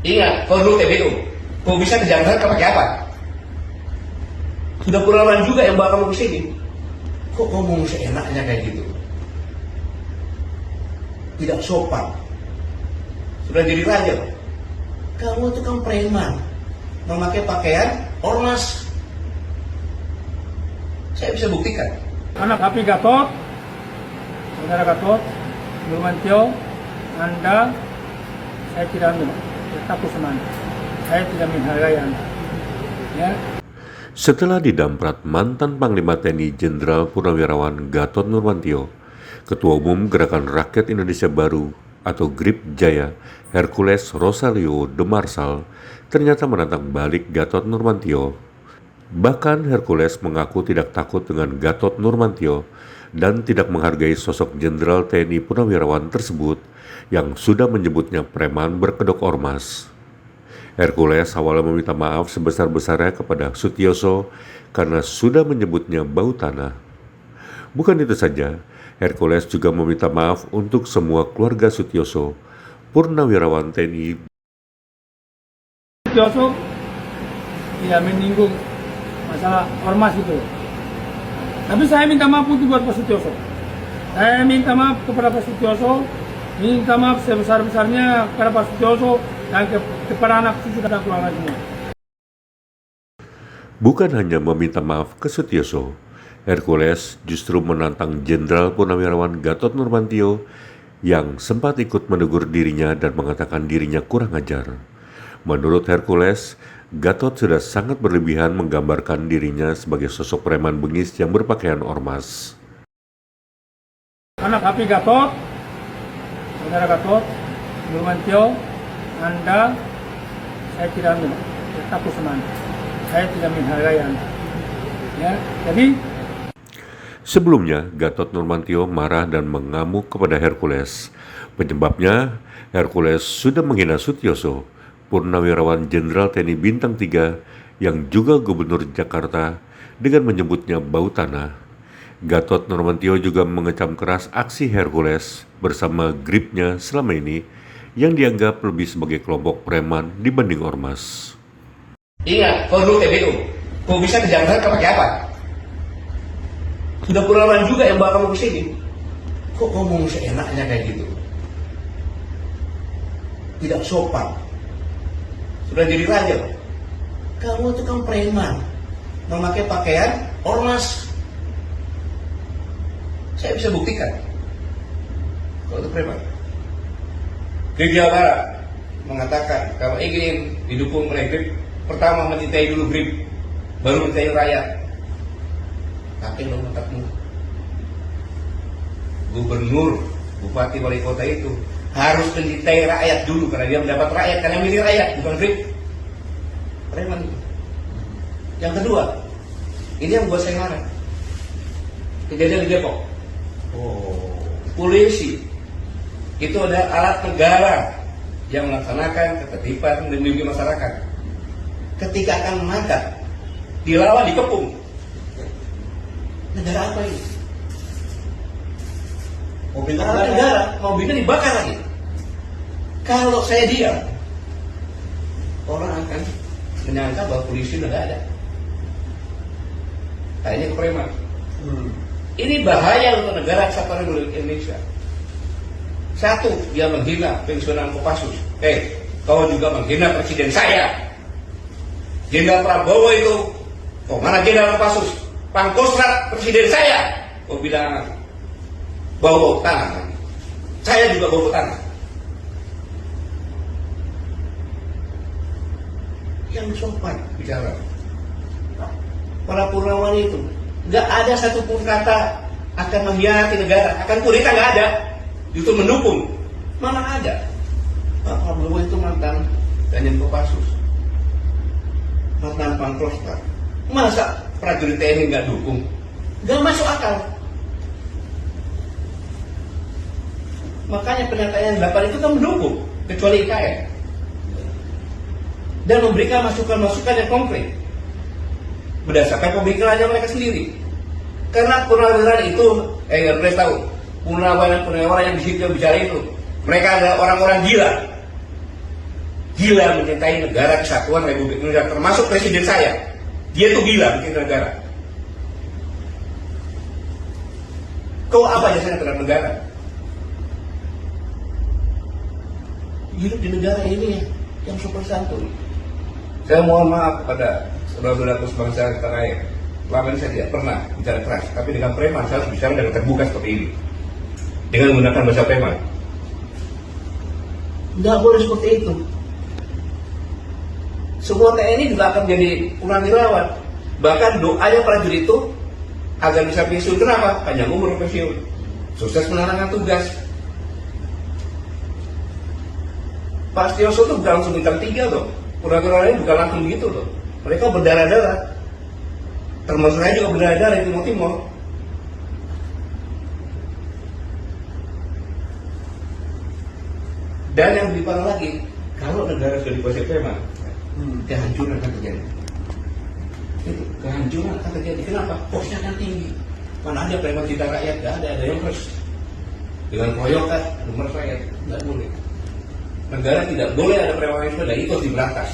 Ingat, kalau dulu TBU, kau bisa ke Jakarta kau pakai apa? Sudah pengalaman juga yang bawa kamu ke sini. Kok ngomong seenaknya kayak gitu? Tidak sopan. Sudah jadi raja. Kamu itu kan preman, memakai pakaian ormas. Saya bisa buktikan. Anak api Gatot, saudara Gatot, Nurmantio, Anda, saya tidak takut sama Anda. Saya tidak menghargai Anda. Ya. Setelah didamprat mantan Panglima TNI Jenderal Purnawirawan Gatot Nurmantio, Ketua Umum Gerakan Rakyat Indonesia Baru atau GRIP Jaya, Hercules Rosalio de Marsal, ternyata menantang balik Gatot Nurmantio. Bahkan Hercules mengaku tidak takut dengan Gatot Nurmantio dan tidak menghargai sosok Jenderal TNI Purnawirawan tersebut yang sudah menyebutnya preman berkedok ormas. Hercules awalnya meminta maaf sebesar-besarnya kepada Sutioso karena sudah menyebutnya bau tanah. Bukan itu saja, Hercules juga meminta maaf untuk semua keluarga Sutioso, Purnawirawan TNI. Sutioso tidak menyinggung masalah ormas itu. Tapi saya minta maaf untuk buat Pak Sutioso. Saya minta maaf kepada Pak Sutioso, minta maaf sebesar-besarnya kepada Pak Sutioso dan kepada anak cucu dan keluarga semua. Bukan hanya meminta maaf ke Sutioso, Hercules justru menantang Jenderal Purnawirawan Gatot Nurmantio yang sempat ikut menegur dirinya dan mengatakan dirinya kurang ajar. Menurut Hercules, Gatot sudah sangat berlebihan menggambarkan dirinya sebagai sosok preman bengis yang berpakaian ormas. Anak api Gatot, saudara Gatot, Nurmantio, Anda, saya tidak takut sama Anda. Saya tidak menghargai Anda. Ya, jadi sebelumnya, Gatot Nurmantio marah dan mengamuk kepada Hercules. Penyebabnya, Hercules sudah menghina Sutioso, Purnawirawan Jenderal TNI Bintang 3 yang juga Gubernur Jakarta, dengan menyebutnya bau tanah. Gatot Nurmantio juga mengecam keras aksi Hercules bersama gripnya selama ini yang dianggap lebih sebagai kelompok preman dibanding ormas. Ingat, kalau dulu TBU, kau bisa ke Jakarta kau pakai apa? Sudah pengalaman juga yang bawa kamu ke sini. Kok ngomong seenaknya kayak gitu? Tidak sopan. Sudah jadi raja. Kamu itu kan preman, memakai pakaian ormas. Saya bisa buktikan. Kalau itu preman. GRIP Jawa Barat mengatakan kalau ingin didukung oleh GRIP, pertama mencintai dulu GRIP, baru mencintai rakyat. Pakai dong otakmu. Gubernur, bupati, wali kota itu harus mencintai rakyat dulu karena dia mendapat rakyat, karena milih rakyat, bukan GRIP. Preman itu. Yang kedua, ini yang buat saya marah. Kejadian di Depok. Polisi itu adalah alat negara yang melaksanakan ketertiban dan melindungi masyarakat. Ketika akan mengangkat, dilawan, dikepung. Negara apa ini? Mobil negara, mobilnya dibakar lagi. Kalau saya diam, orang akan menyangka bahwa polisi udah nggak ada. Nah, ini kepreman. Ini bahaya untuk negara kesatuan Republik Indonesia. Satu, dia menghina pensiunan Kopassus. Kau juga menghina presiden saya. Jenderal Prabowo itu, kau mana Jenderal Kopassus? Pangkostrat presiden saya. Kau bilang bau tanah. Saya juga bau tanah. Yang sopan bicara. Para Purnawan itu nggak ada satupun kata akan mengkhianati negara, akan kudeta, nggak ada. Justru mendukung. Mana ada? Pak Prabowo itu mantan Danjen Kopassus, mantan Pangkostrat. Masa prajurit TNI nggak dukung? Nggak masuk akal. Makanya pernyataan 8 itu kan mendukung, kecuali IKN. Dan memberikan masukan-masukan yang konkret berdasarkan pemikirannya mereka sendiri. Karena purnawirawan itu, boleh tahu, purnawirawan yang di situ bicara itu, mereka adalah orang-orang gila gila mencintai negara kesatuan Republik Indonesia, termasuk presiden saya. Dia tuh gila mencintai negara. Kau apa jasanya terhadap negara? Hidup di negara ini yang sopan santun. Saya mohon maaf kepada saudara-saudaraku sebangsa tanah air. Selama ini saya tidak pernah bicara keras, tapi dengan preman saya harus bicara dengan terbuka seperti ini, dengan menggunakan bahasa preman. Nggak boleh seperti itu. Semua TNI juga akan menjadi purnawirawan. Bahkan doanya prajurit itu agar bisa pensiun. Kenapa? Panjang umur pensiun, sukses menjalankan tugas. Pak Setioso itu bukan langsung bintang 3 loh. Purnawirawan bukan langsung begitu loh. Mereka berdarah-darah. Termasuk saya juga berdarah-darah di Timur. Dan yang lebih parah lagi, kalau negara sudah dikuasai preman, kehancuran akan terjadi. Itu kehancuran akan terjadi. Kenapa? Posnya akan tinggi. Mana ada preman cinta rakyat? Gak ada yang harus dengan koyokan, rumah rakyat, nggak boleh. Negara tidak boleh ada preman yang sudah ikut diberantas.